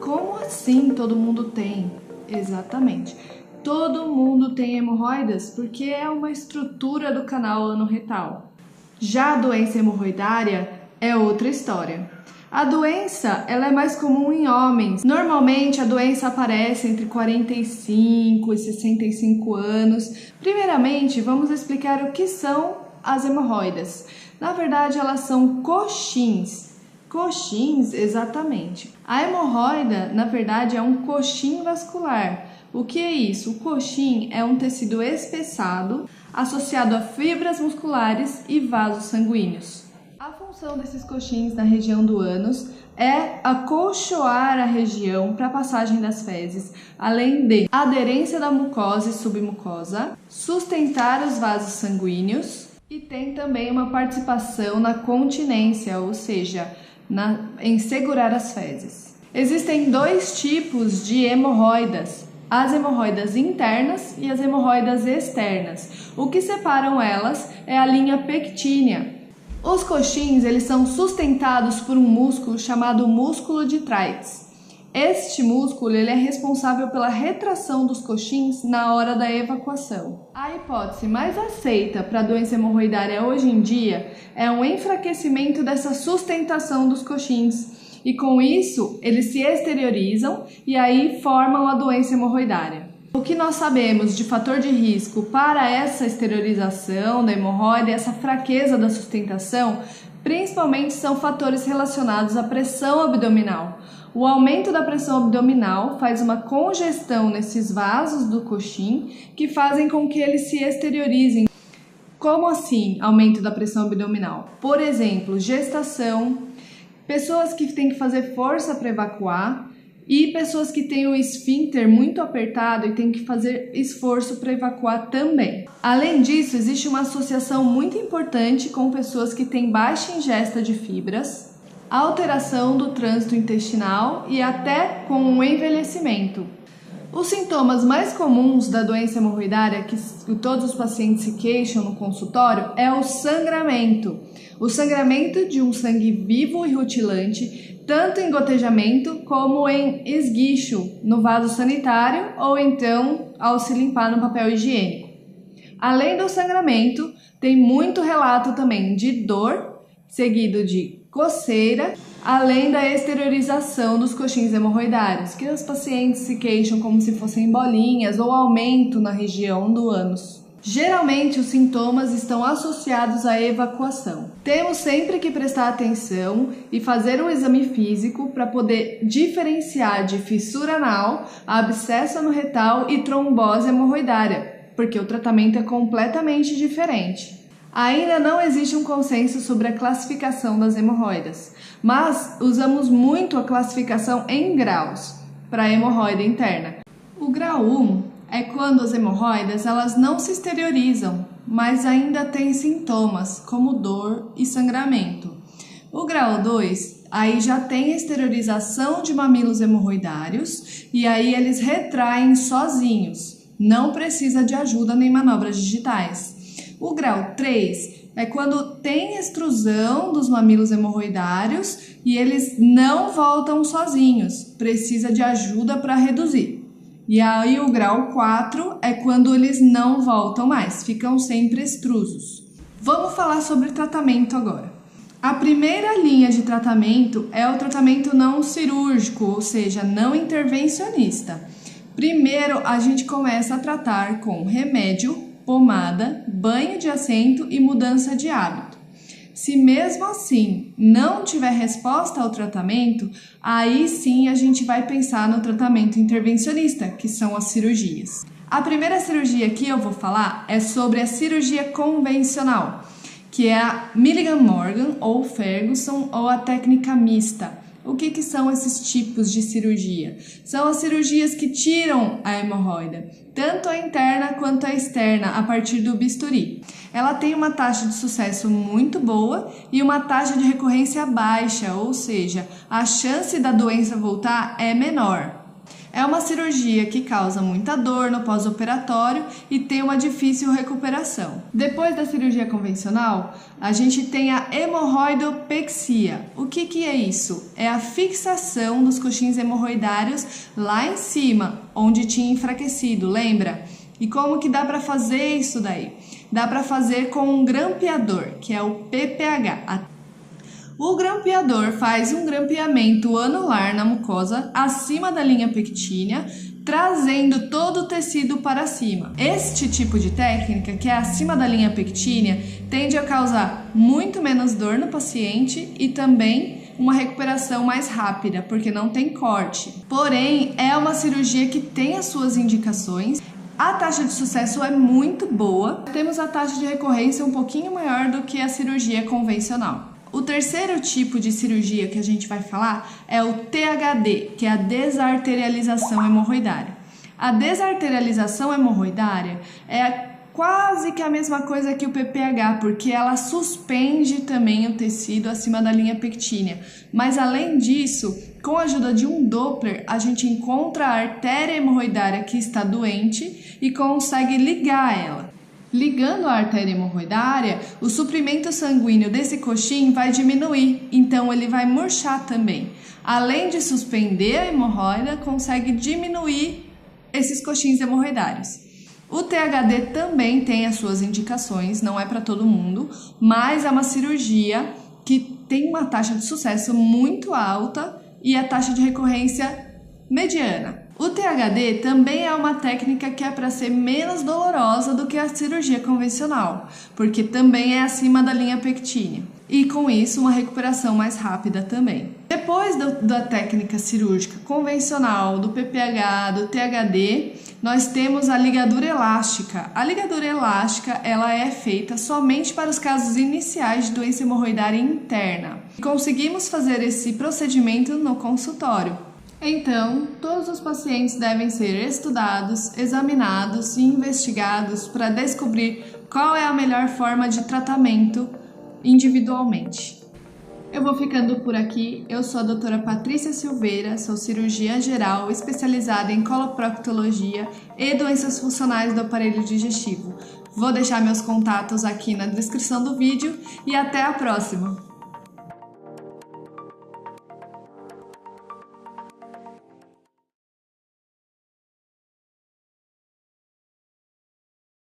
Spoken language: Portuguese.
como assim todo mundo tem? Exatamente. Todo mundo tem hemorroidas porque é uma estrutura do canal ano-retal. Já a doença hemorroidária é outra história. A doença ela é mais comum em homens. Normalmente a doença aparece entre 45 e 65 anos. Primeiramente, vamos explicar o que são as hemorroidas. Na verdade, elas são coxins. Coxins, exatamente. A hemorroida, na verdade, é um coxim vascular. O que é isso? O coxim é um tecido espessado associado a fibras musculares e vasos sanguíneos. A função desses coxins na região do ânus é acolchoar a região para a passagem das fezes, além de aderência da mucosa e submucosa, sustentar os vasos sanguíneos e tem também uma participação na continência, ou seja, em segurar as fezes. Existem dois tipos de hemorroidas, as hemorroidas internas e as hemorroidas externas. O que separam elas é a linha pectínea. Os coxins eles são sustentados por um músculo chamado músculo de Treitz. Este músculo ele é responsável pela retração dos coxins na hora da evacuação. A hipótese mais aceita para a doença hemorroidária hoje em dia é um enfraquecimento dessa sustentação dos coxins e com isso eles se exteriorizam e aí formam a doença hemorroidária. O que nós sabemos de fator de risco para essa exteriorização da hemorroida, essa fraqueza da sustentação, principalmente são fatores relacionados à pressão abdominal. O aumento da pressão abdominal faz uma congestão nesses vasos do coxim que fazem com que eles se exteriorizem. Como assim aumento da pressão abdominal? Por exemplo, gestação, pessoas que têm que fazer força para evacuar, e pessoas que têm o esfíncter muito apertado e têm que fazer esforço para evacuar também. Além disso, existe uma associação muito importante com pessoas que têm baixa ingesta de fibras, alteração do trânsito intestinal e até com o envelhecimento. Os sintomas mais comuns da doença hemorroidária que todos os pacientes se queixam no consultório é o sangramento. O sangramento de um sangue vivo e rutilante, tanto em gotejamento como em esguicho no vaso sanitário ou então ao se limpar no papel higiênico. Além do sangramento, tem muito relato também de dor, seguido de coceira, além da exteriorização dos coxins hemorroidários, que os pacientes se queixam como se fossem bolinhas ou aumento na região do ânus. Geralmente, os sintomas estão associados à evacuação. Temos sempre que prestar atenção e fazer um exame físico para poder diferenciar de fissura anal, abscesso anorretal e trombose hemorroidária, porque o tratamento é completamente diferente. Ainda não existe um consenso sobre a classificação das hemorroidas, mas usamos muito a classificação em graus para a hemorroida interna. O grau 1 é quando as hemorroidas elas não se exteriorizam, mas ainda têm sintomas como dor e sangramento. O grau 2, aí já tem exteriorização de mamilos hemorroidários e aí eles retraem sozinhos, não precisa de ajuda nem manobras digitais. O grau 3 é quando tem extrusão dos mamilos hemorroidários e eles não voltam sozinhos, precisa de ajuda para reduzir. E aí o grau 4 é quando eles não voltam mais, ficam sempre extrusos. Vamos falar sobre tratamento agora. A primeira linha de tratamento é o tratamento não cirúrgico, ou seja, não intervencionista. Primeiro a gente começa a tratar com remédio, pomada, banho de assento e mudança de hábito. Se mesmo assim não tiver resposta ao tratamento, aí sim a gente vai pensar no tratamento intervencionista, que são as cirurgias. A primeira cirurgia que eu vou falar é sobre a cirurgia convencional, que é a Milligan-Morgan ou Ferguson ou a técnica mista. O que são esses tipos de cirurgia? São as cirurgias que tiram a hemorroida, tanto a interna quanto a externa, a partir do bisturi. Ela tem uma taxa de sucesso muito boa e uma taxa de recorrência baixa, ou seja, a chance da doença voltar é menor. É uma cirurgia que causa muita dor no pós-operatório e tem uma difícil recuperação. Depois da cirurgia convencional, a gente tem a hemorroidopexia. O que é isso? É a fixação dos coxins hemorroidários lá em cima, onde tinha enfraquecido, lembra? E como que dá para fazer isso daí? Dá para fazer com um grampeador, que é o PPH. O grampeador faz um grampeamento anular na mucosa acima da linha pectínea, trazendo todo o tecido para cima. Este tipo de técnica, que é acima da linha pectínea, tende a causar muito menos dor no paciente e também uma recuperação mais rápida, porque não tem corte. Porém, é uma cirurgia que tem as suas indicações. A taxa de sucesso é muito boa. Temos a taxa de recorrência um pouquinho maior do que a cirurgia convencional. O terceiro tipo de cirurgia que a gente vai falar é o THD, que é a desarterialização hemorroidária. A desarterialização hemorroidária é quase que a mesma coisa que o PPH, porque ela suspende também o tecido acima da linha pectínea. Mas além disso, com a ajuda de um Doppler, a gente encontra a artéria hemorroidária que está doente e consegue ligar ela. Ligando a artéria hemorroidária, o suprimento sanguíneo desse coxim vai diminuir, então ele vai murchar também. Além de suspender a hemorroida, consegue diminuir esses coxins hemorroidários. O THD também tem as suas indicações, não é para todo mundo, mas é uma cirurgia que tem uma taxa de sucesso muito alta e a taxa de recorrência mediana. O THD também é uma técnica que é para ser menos dolorosa do que a cirurgia convencional, porque também é acima da linha pectínea. E com isso, uma recuperação mais rápida também. Depois da técnica cirúrgica convencional, do PPH, do THD, nós temos a ligadura elástica. A ligadura elástica ela é feita somente para os casos iniciais de doença hemorroidária interna. Conseguimos fazer esse procedimento no consultório. Então, todos os pacientes devem ser estudados, examinados e investigados para descobrir qual é a melhor forma de tratamento individualmente. Eu vou ficando por aqui. Eu sou a doutora Patrícia Silveira, sou cirurgiã geral especializada em coloproctologia e doenças funcionais do aparelho digestivo. Vou deixar meus contatos aqui na descrição do vídeo e até a próxima!